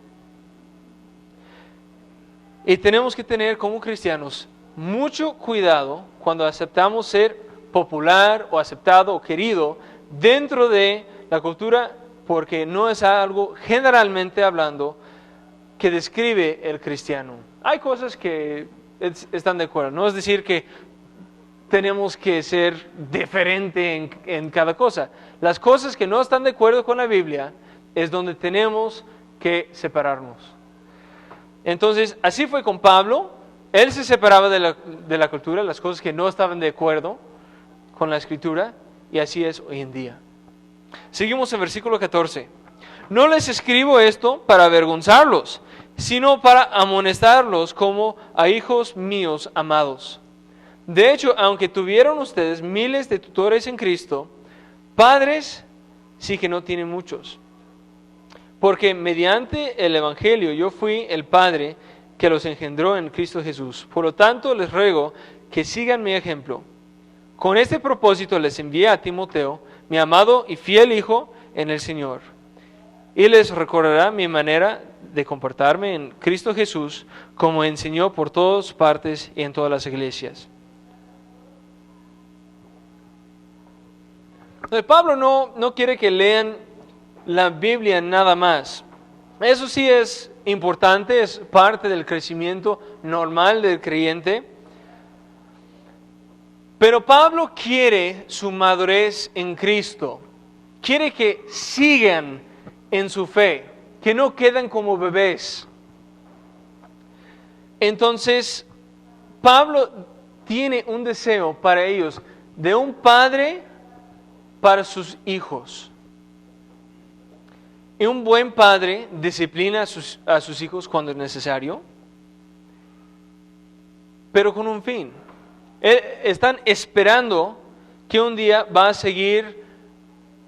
Y tenemos que tener como cristianos mucho cuidado cuando aceptamos ser popular o aceptado o querido dentro de la cultura, porque no es algo, generalmente hablando, que describe el cristiano. Hay cosas que están de acuerdo, no es decir que tenemos que ser diferente en cada cosa. Las cosas que no están de acuerdo con la Biblia es donde tenemos que separarnos. Entonces, así fue con Pablo. Él se separaba de la cultura, las cosas que no estaban de acuerdo con la Escritura, y así es hoy en día. Seguimos en versículo 14. No les escribo esto para avergonzarlos, sino para amonestarlos como a hijos míos amados. De hecho, aunque tuvieron ustedes miles de tutores en Cristo, padres sí que no tienen muchos. Porque mediante el Evangelio yo fui el Padre que los engendró en Cristo Jesús. Por lo tanto, les ruego que sigan mi ejemplo. Con este propósito les envié a Timoteo, mi amado y fiel hijo en el Señor. Y les recordará mi manera de comportarme en Cristo Jesús, como enseñó por todas partes y en todas las iglesias. Entonces, Pablo no quiere que lean la Biblia nada más. Eso sí es importante, es parte del crecimiento normal del creyente. Pero Pablo quiere su madurez en Cristo. Quiere que sigan en su fe, que no queden como bebés. Entonces, Pablo tiene un deseo para ellos de un padre para sus hijos. Y un buen padre disciplina a sus hijos cuando es necesario, pero con un fin. Están esperando que un día va a seguir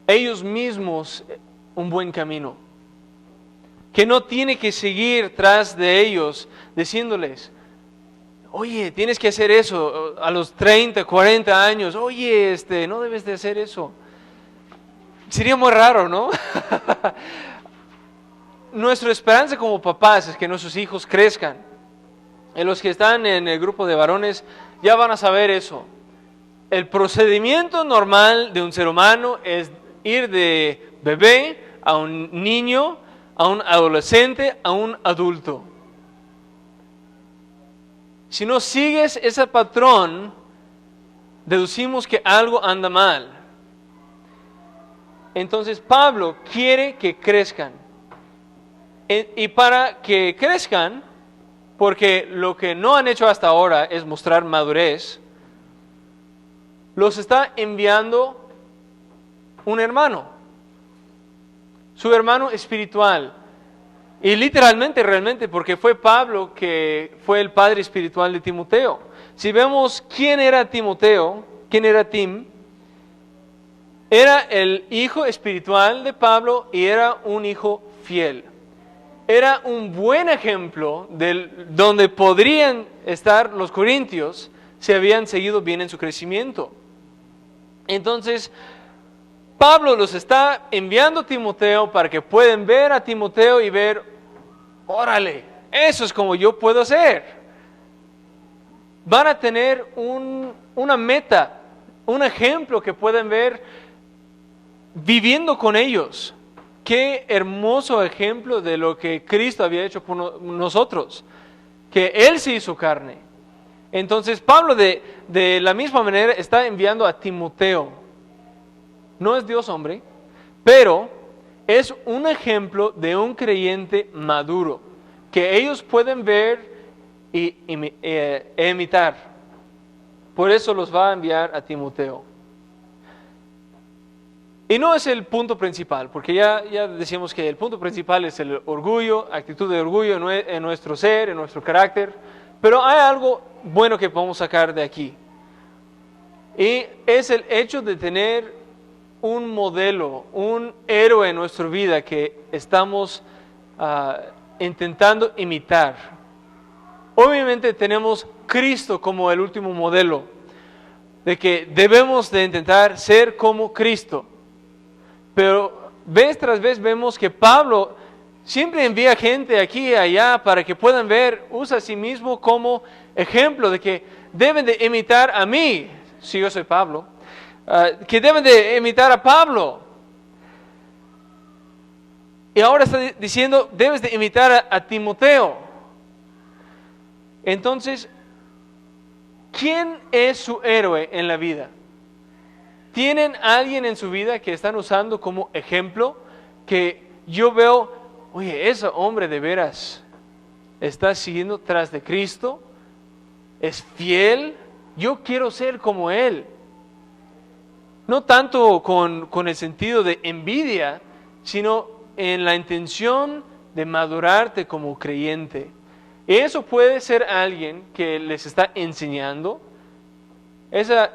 ellos mismos un buen camino. Que no tiene que seguir tras de ellos diciéndoles, oye, tienes que hacer eso a los 30, 40 años. Oye, no debes de hacer eso. Sería muy raro, ¿no? Nuestra esperanza como papás es que nuestros hijos crezcan. Y los que están en el grupo de varones ya van a saber eso. El procedimiento normal de un ser humano es ir de bebé a un niño, a un adolescente, a un adulto. Si no sigues ese patrón, deducimos que algo anda mal. Entonces Pablo quiere que crezcan. Y para que crezcan, porque lo que no han hecho hasta ahora es mostrar madurez, los está enviando un hermano, su hermano espiritual. Y literalmente, realmente, porque fue Pablo que fue el padre espiritual de Timoteo. Si vemos quién era Timoteo, quién era Tim, era el hijo espiritual de Pablo y era un hijo fiel. Era un buen ejemplo de donde podrían estar los corintios si habían seguido bien en su crecimiento. Entonces, Pablo los está enviando a Timoteo para que puedan ver a Timoteo y ver, órale, eso es como yo puedo hacer. Van a tener una meta un ejemplo que pueden ver viviendo con ellos. Qué hermoso ejemplo de lo que Cristo había hecho por nosotros, que Él se hizo carne. Entonces Pablo de la misma manera está enviando a Timoteo. No es Dios hombre, pero es un ejemplo de un creyente maduro, que ellos pueden ver e imitar. Por eso los va a enviar a Timoteo. Y no es el punto principal, porque ya decimos que el punto principal es el orgullo, actitud de orgullo en nuestro ser, en nuestro carácter. Pero hay algo bueno que podemos sacar de aquí. Y es el hecho de tener un modelo, un héroe en nuestra vida que estamos intentando imitar. Obviamente tenemos Cristo como el último modelo, de que debemos de intentar ser como Cristo. Pero vez tras vez vemos que Pablo siempre envía gente aquí y allá para que puedan ver, usa a sí mismo como ejemplo de que deben de imitar a mí, si yo soy Pablo, que deben de imitar a Pablo. Y ahora está diciendo, debes de imitar a Timoteo. Entonces, ¿quién es su héroe en la vida? ¿Tienen alguien en su vida que están usando como ejemplo? Que yo veo, oye, ese hombre de veras está siguiendo tras de Cristo, es fiel, yo quiero ser como él. No tanto con el sentido de envidia, sino en la intención de madurarte como creyente. Eso puede ser alguien que les está enseñando. Ese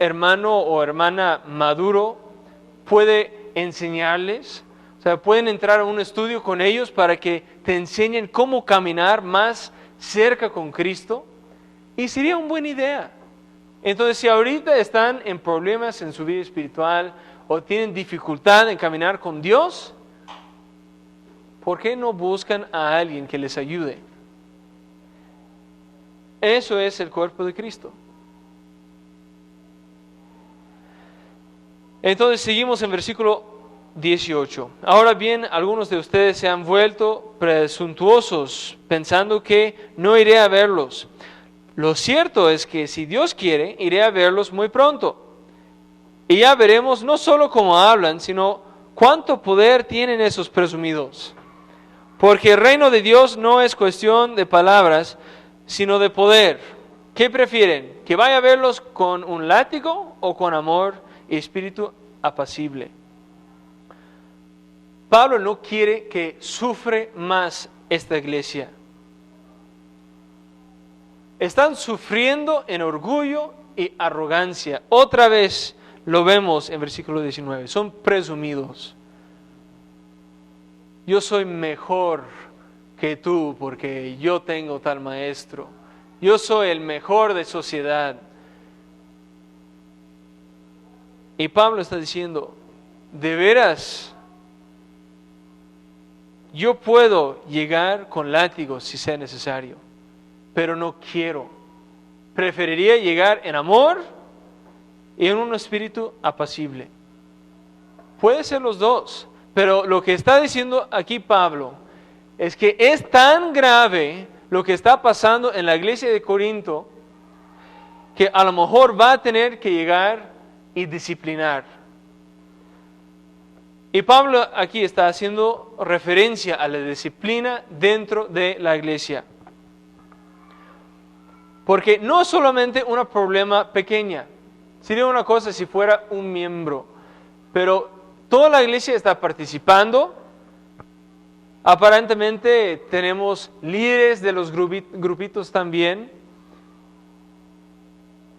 hermano o hermana maduro puede enseñarles. O sea, pueden entrar a un estudio con ellos para que te enseñen cómo caminar más cerca con Cristo. Y sería una buena idea. Entonces, si ahorita están en problemas en su vida espiritual o tienen dificultad en caminar con Dios, ¿por qué no buscan a alguien que les ayude? Eso es el cuerpo de Cristo. Entonces seguimos en versículo 18. Ahora bien, algunos de ustedes se han vuelto presuntuosos, pensando que no iré a verlos. Lo cierto es que si Dios quiere, iré a verlos muy pronto. Y ya veremos no solo cómo hablan, sino cuánto poder tienen esos presumidos. Porque el reino de Dios no es cuestión de palabras, sino de poder. ¿Qué prefieren? ¿Que vaya a verlos con un látigo o con amor y espíritu apacible? Pablo no quiere que sufre más esta iglesia. Están sufriendo en orgullo y arrogancia. Otra vez lo vemos en versículo 19. Son presumidos. Yo soy mejor que tú porque yo tengo tal maestro. Yo soy el mejor de sociedad. Y Pablo está diciendo, de veras, yo puedo llegar con látigos si sea necesario, pero no quiero. Preferiría llegar en amor y en un espíritu apacible. Puede ser los dos, pero lo que está diciendo aquí Pablo es que es tan grave lo que está pasando en la iglesia de Corinto que a lo mejor va a tener que llegar y disciplinar. Y Pablo aquí está haciendo referencia a la disciplina dentro de la iglesia. Porque no es solamente un problema pequeña, sería una cosa si fuera un miembro, pero toda la iglesia está participando. Aparentemente tenemos líderes de los grupitos también.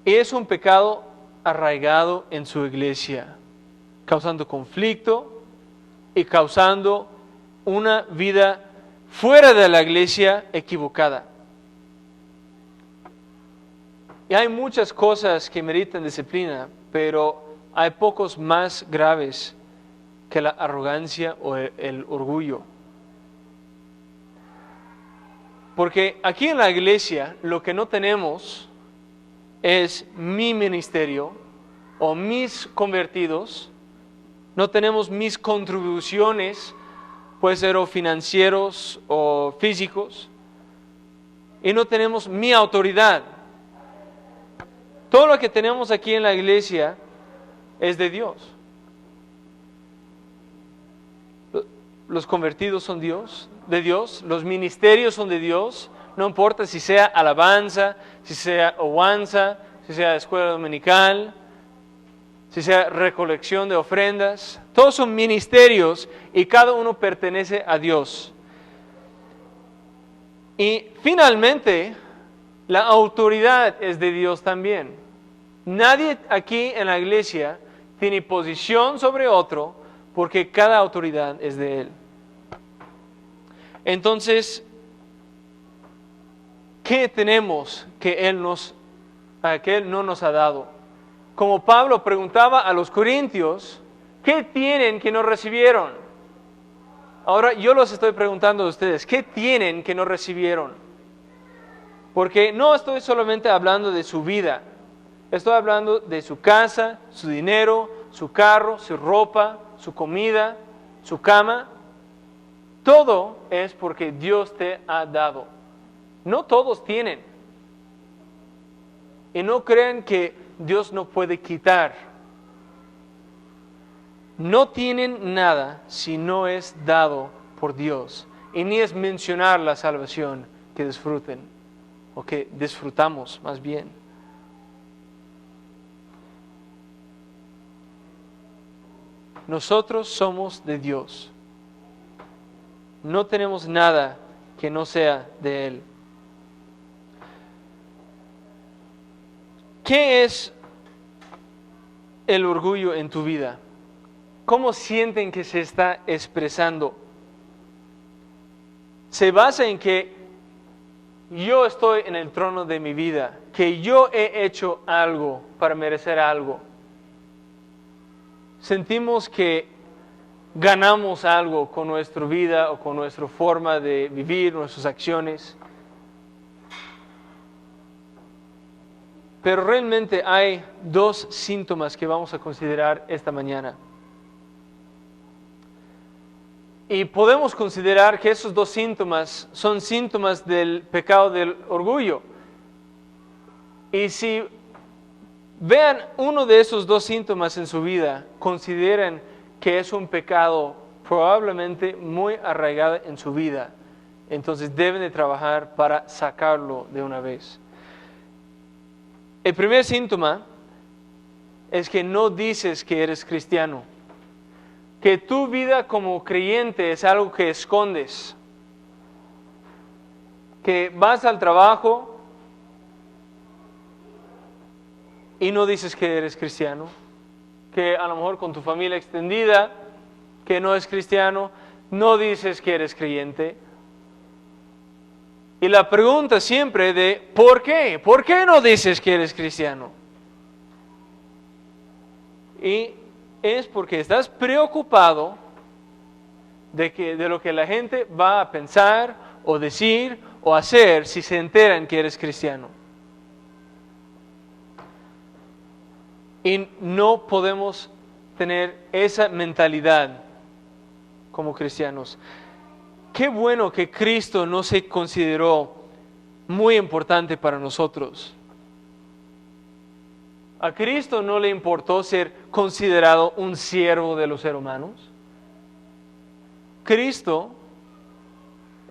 Y es un pecado arraigado en su iglesia, causando conflicto y causando una vida fuera de la iglesia equivocada. Y hay muchas cosas que meritan disciplina, pero hay pocos más graves que la arrogancia o el orgullo. Porque aquí en la iglesia lo que no tenemos es mi ministerio o mis convertidos, no tenemos mis contribuciones, puede ser o financieros o físicos, y no tenemos mi autoridad. Todo lo que tenemos aquí en la iglesia es de Dios. Los convertidos son de Dios, los ministerios son de Dios, no importa si sea alabanza, si sea owanza, si sea escuela dominical, si sea recolección de ofrendas, todos son ministerios y cada uno pertenece a Dios. Y finalmente, la autoridad es de Dios también. Nadie aquí en la iglesia tiene posición sobre otro porque cada autoridad es de Él. Entonces, ¿qué tenemos que Él no nos ha dado? Como Pablo preguntaba a los corintios, ¿qué tienen que no recibieron? Ahora yo los estoy preguntando a ustedes, ¿qué tienen que no recibieron? Porque no estoy solamente hablando de su vida, estoy hablando de su casa, su dinero, su carro, su ropa, su comida, su cama. Todo es porque Dios te ha dado. No todos tienen. Y no crean que Dios no puede quitar. No tienen nada si no es dado por Dios. Y ni es mencionar la salvación que disfruten, o que disfrutamos más bien. Nosotros somos de Dios. No tenemos nada que no sea de Él. ¿Qué es el orgullo en tu vida? ¿Cómo sienten que se está expresando? Se basa en que yo estoy en el trono de mi vida, que yo he hecho algo para merecer algo. Sentimos que ganamos algo con nuestra vida o con nuestra forma de vivir, nuestras acciones. Pero realmente hay dos síntomas que vamos a considerar esta mañana. Y podemos considerar que esos dos síntomas son síntomas del pecado del orgullo. Y si vean uno de esos dos síntomas en su vida, consideren que es un pecado probablemente muy arraigado en su vida, entonces deben de trabajar para sacarlo de una vez. El primer síntoma es que no dices que eres cristiano, que tu vida como creyente es algo que escondes, que vas al trabajo y no dices que eres cristiano, que a lo mejor con tu familia extendida, que no es cristiano, no dices que eres creyente. Y la pregunta siempre de ¿por qué? ¿Por qué no dices que eres cristiano? Y es porque estás preocupado de lo que la gente va a pensar o decir o hacer si se enteran que eres cristiano. Y no podemos tener esa mentalidad como cristianos. Qué bueno que Cristo no se consideró muy importante para nosotros. A Cristo no le importó ser considerado un siervo de los seres humanos. Cristo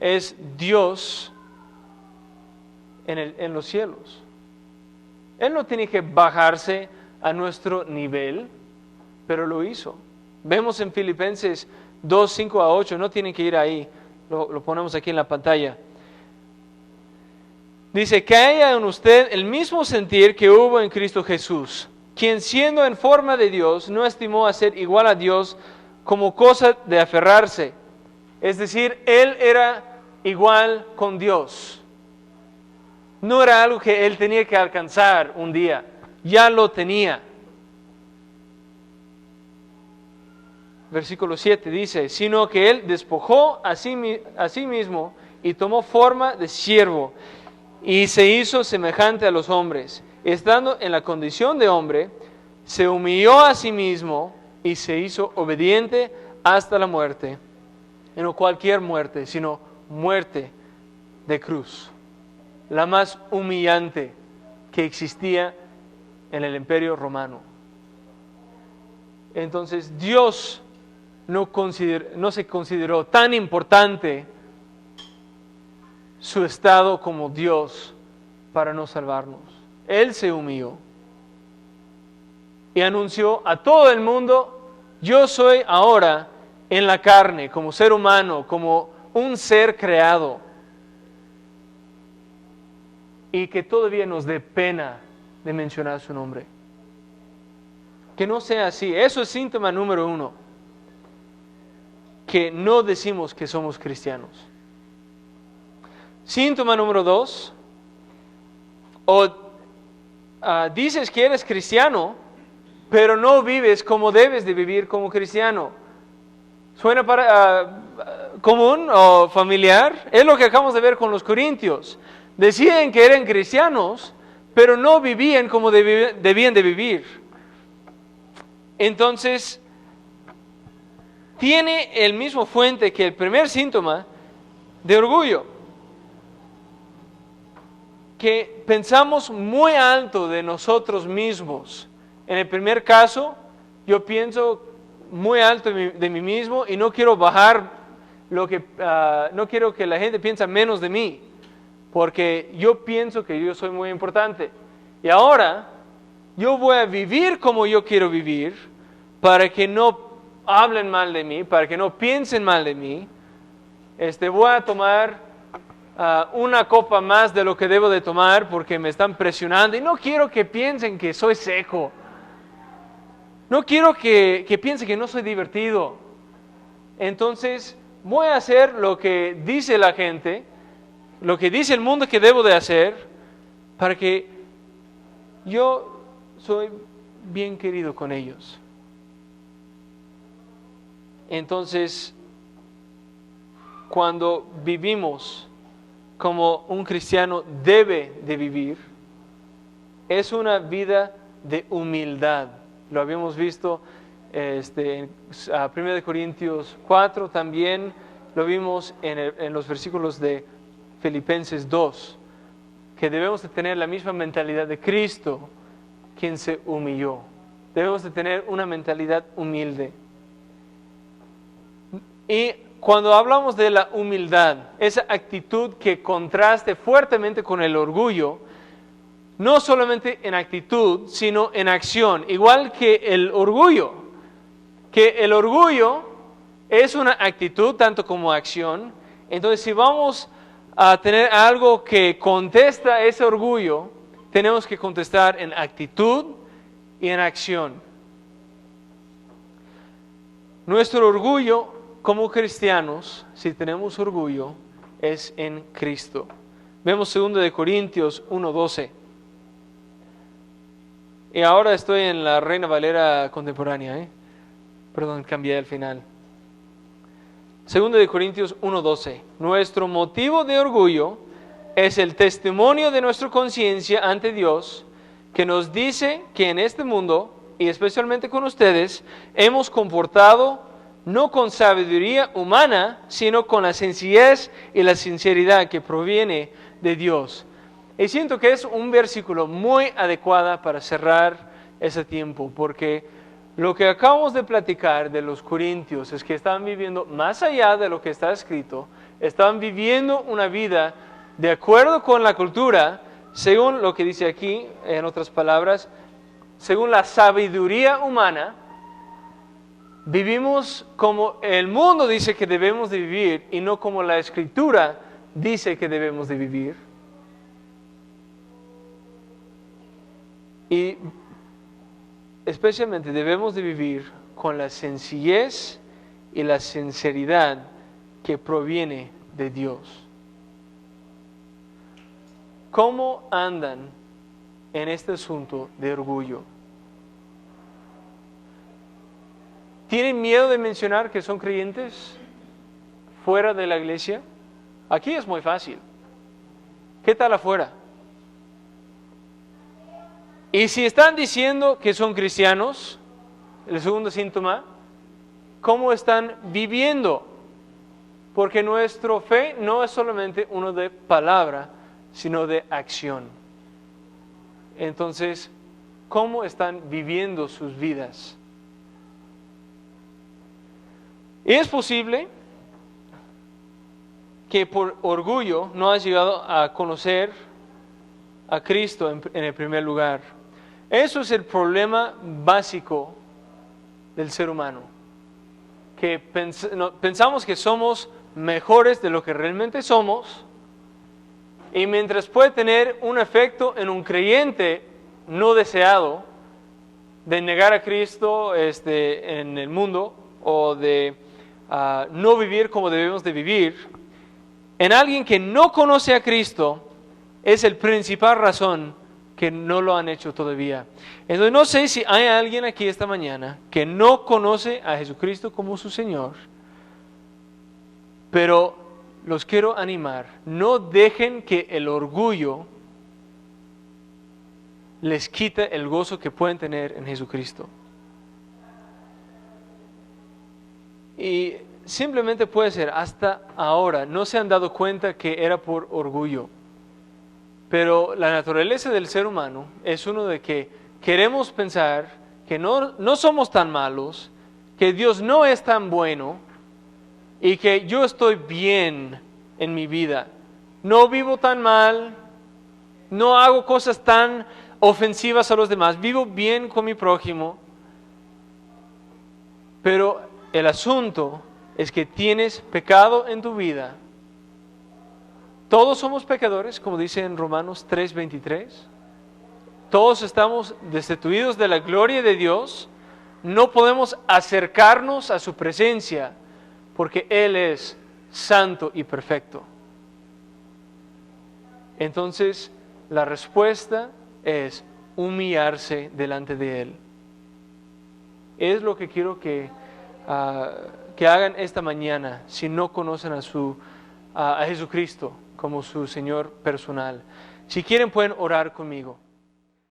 es Dios en los cielos. Él no tiene que bajarse a nuestro nivel, pero lo hizo. Vemos en Filipenses 2, 5 a 8, no tienen que ir ahí, lo ponemos aquí en la pantalla. Dice, que haya en usted el mismo sentir que hubo en Cristo Jesús, quien siendo en forma de Dios, no estimó a ser igual a Dios como cosa de aferrarse. Es decir, Él era igual con Dios. No era algo que Él tenía que alcanzar un día, ya lo tenía. Versículo 7 dice, sino que Él despojó a sí mismo y tomó forma de siervo y se hizo semejante a los hombres. Estando en la condición de hombre, se humilló a sí mismo y se hizo obediente hasta la muerte. Y no cualquier muerte, sino muerte de cruz. La más humillante que existía en el Imperio Romano. Entonces Dios no se consideró tan importante su estado como Dios para no salvarnos. Él se humilló y anunció a todo el mundo: yo soy ahora en la carne, como ser humano, como un ser creado. Y que todavía nos dé pena de mencionar su nombre. Que no sea así. Eso es síntoma número 1. Que no decimos que somos cristianos. Síntoma número 2. Dices que eres cristiano, pero no vives como debes de vivir como cristiano. ¿Suena común o familiar? Es lo que acabamos de ver con los corintios. Decían que eran cristianos, pero no vivían como debían de vivir. Entonces, tiene el mismo fuente que el primer síntoma de orgullo. Que pensamos muy alto de nosotros mismos. En el primer caso, yo pienso muy alto de mí mismo y no quiero bajar no quiero que la gente piense menos de mí. Porque yo pienso que yo soy muy importante. Y ahora yo voy a vivir como yo quiero vivir para que no hablen mal de mí, para que no piensen mal de mí. Voy a tomar una copa más de lo que debo de tomar porque me están presionando. Y no quiero que piensen que soy seco. No quiero que piensen que no soy divertido. Entonces voy a hacer lo que dice la gente, lo que dice el mundo que debo de hacer, para que yo soy bien querido con ellos. Entonces, cuando vivimos como un cristiano debe de vivir, es una vida de humildad. Lo habíamos visto en 1 Corintios 4, también lo vimos en los versículos de Filipenses 2, que debemos de tener la misma mentalidad de Cristo, quien se humilló. Debemos de tener una mentalidad humilde. Y cuando hablamos de la humildad, esa actitud que contraste fuertemente con el orgullo, no solamente en actitud, sino en acción, igual que el orgullo. Que el orgullo es una actitud tanto como acción. Entonces, si vamos a tener algo que contesta ese orgullo, tenemos que contestar en actitud y en acción. Nuestro orgullo como cristianos, si tenemos orgullo, es en Cristo. Vemos 2 Corintios 1:12. Y ahora estoy en la Reina Valera contemporánea. Perdón, cambié al final. 2 Corintios 1:12. Nuestro motivo de orgullo es el testimonio de nuestra conciencia ante Dios, que nos dice que en este mundo, y especialmente con ustedes, hemos comportado no con sabiduría humana, sino con la sencillez y la sinceridad que proviene de Dios. Y siento que es un versículo muy adecuado para cerrar ese tiempo, porque lo que acabamos de platicar de los corintios es que estaban viviendo más allá de lo que está escrito, estaban viviendo una vida de acuerdo con la cultura, según lo que dice aquí, en otras palabras, según la sabiduría humana. Vivimos como el mundo dice que debemos de vivir y no como la Escritura dice que debemos de vivir. Y especialmente debemos de vivir con la sencillez y la sinceridad que proviene de Dios. ¿Cómo andan en este asunto de orgullo? ¿Tienen miedo de mencionar que son creyentes fuera de la iglesia? Aquí es muy fácil. ¿Qué tal afuera? Y si están diciendo que son cristianos, el segundo síntoma, ¿cómo están viviendo? Porque nuestra fe no es solamente uno de palabra, sino de acción. Entonces, ¿cómo están viviendo sus vidas? Es posible que por orgullo no has llegado a conocer a Cristo en el primer lugar. Eso es el problema básico del ser humano, que pensamos que somos mejores de lo que realmente somos, y mientras puede tener un efecto en un creyente no deseado de negar a Cristo en el mundo o de no vivir como debemos de vivir, en alguien que no conoce a Cristo es el principal razón que no lo han hecho todavía. Entonces no sé si hay alguien aquí esta mañana que no conoce a Jesucristo como su Señor, pero los quiero animar, no dejen que el orgullo les quite el gozo que pueden tener en Jesucristo. Y simplemente puede ser, hasta ahora no se han dado cuenta que era por orgullo. Pero la naturaleza del ser humano es uno de que queremos pensar que no somos tan malos, que Dios no es tan bueno y que yo estoy bien en mi vida. No vivo tan mal, no hago cosas tan ofensivas a los demás, vivo bien con mi prójimo. Pero el asunto es que tienes pecado en tu vida. Todos somos pecadores, como dice en Romanos 3:23. Todos estamos destituidos de la gloria de Dios. No podemos acercarnos a su presencia porque Él es santo y perfecto. Entonces, la respuesta es humillarse delante de Él. Es lo que quiero que hagan esta mañana si no conocen a Jesucristo como su Señor personal. Si quieren pueden orar conmigo.